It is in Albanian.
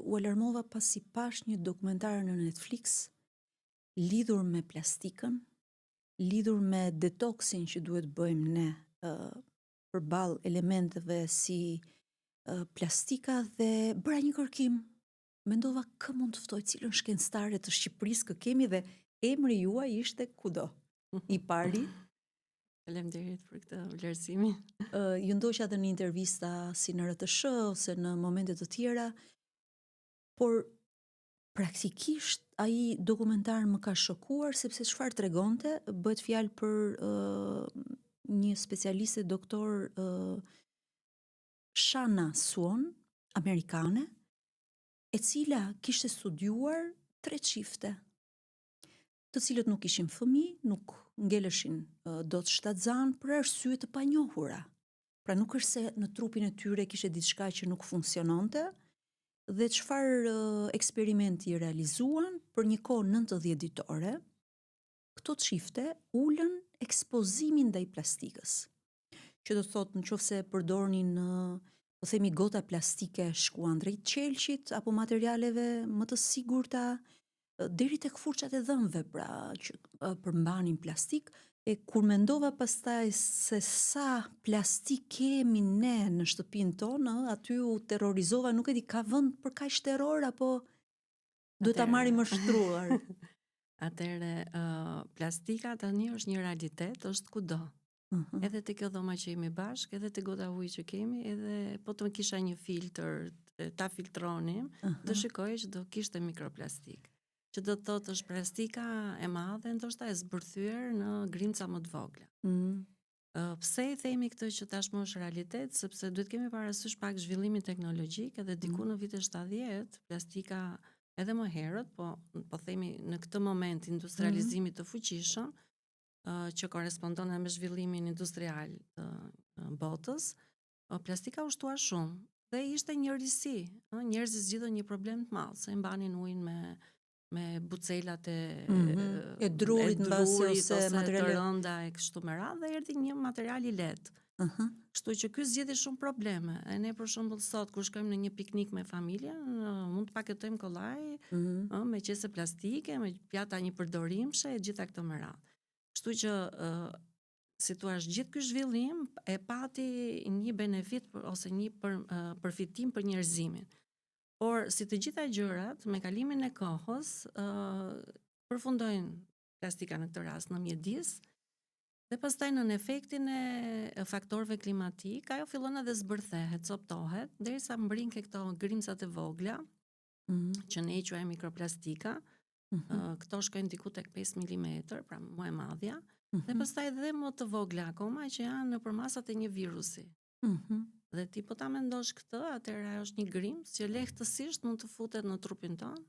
u alarmova pasi pash një dokumentar në Netflix lidhur me plastikën, lidhur me detoksin që duhet bëjmë ne përballë elementeve si plastika dhe bëra një kërkim. Mendova kë mund të ftoj, cilën shkencëtare të Shqipërisë kë kemi dhe emri juaj ishte kudo. I pari. Faleminderit për këtë vlerësimi. Ju ndoqa edhe në intervista si në RTS ose në momente të tjera, por praktikisht ai dokumentar më ka shokuar sepse çfarë tregonte, bëhet fjalë për një specialiste doktor Shanna Swan, amerikane, e cila kishte studiuar 3 çifte, të cilët nuk ishin fëmijë, nuk ngeleshin dot shtatzan për arsye të panjohura. Pra nuk është se në trupin e tyre kishte diçka që nuk funksiononte, dhe çfarë eksperimenti realizuan për një kohë 90 ditore, këto çifte ulën ekspozimin ndaj plastikës. Që do të thotë nëse përdornin po themi gota plastike shkuan drejt qelçit apo materialeve më të sigurta deri tek furçat e dhëmbëve, pra që përmbanin plastik. E kur mendova pastaj se sa plastik kemi ne në shtëpinë tonë, aty u terrorizova, nuk e di, ka vend për kaq terror apo duhet ta marrim më shtruar? Atëre, plastika tani është një realitet, është kudo. Edhe te kjo dhoma që jemi bashk, edhe te gota uji që kemi, edhe po të kisha një filtr, ta filtronim, do shikoj që do kishte mikroplastik. Që do të thotë është plastika e madhe, ndoshta e zbërthyer në grimca më të vogla. Pse i themi këtë që tashmë është realitet? Sepse duhet kemi parasysh pak zhvillimin teknologjik, edhe diku në vitet 70, plastika edhe më herët, po themi në këtë moment industrializimit të fuqishëm, që korespondon me zhvillimin industrial të botës, plastika u shtuar shumë dhe ishte një risi. Njerëzit zgjidhën një problem të madh, se mbanin ujin me bucelat e drurit ose të rënda e kështu me radhë, dhe erdhi një material i lehtë. Kështu që ky zgjidhi shumë probleme. E ne për shembull sot kur shkojmë në një piknik me familjen, mund të paketojmë kollaj me qese plastike, me pjata një përdorimshe e gjitha këto me radhë. Kështu që si thua, gjithë ky zhvillim e pati një benefit ose një përfitim për njerëzimin. Por si të gjitha gjërat, me kalimin e kohës, përfundojnë plastika në këtë rast në mjedis, dhe pastaj në efektin e faktorëve klimatik, ajo fillon edhe zbërthehet, coptohet, derisa mbrin ke këto grimcat e vogla, që ne i quajmë mikroplastika. Këto shkojnë diku tek 5 mm, pra më e madhja, dhe pastaj edhe më të vogla akoma që janë nëpër masat e një virusi. Dhe ti po ta mendosh këtë, atëherë ajo është një grimc që lehtësisht mund të futet në trupin tonë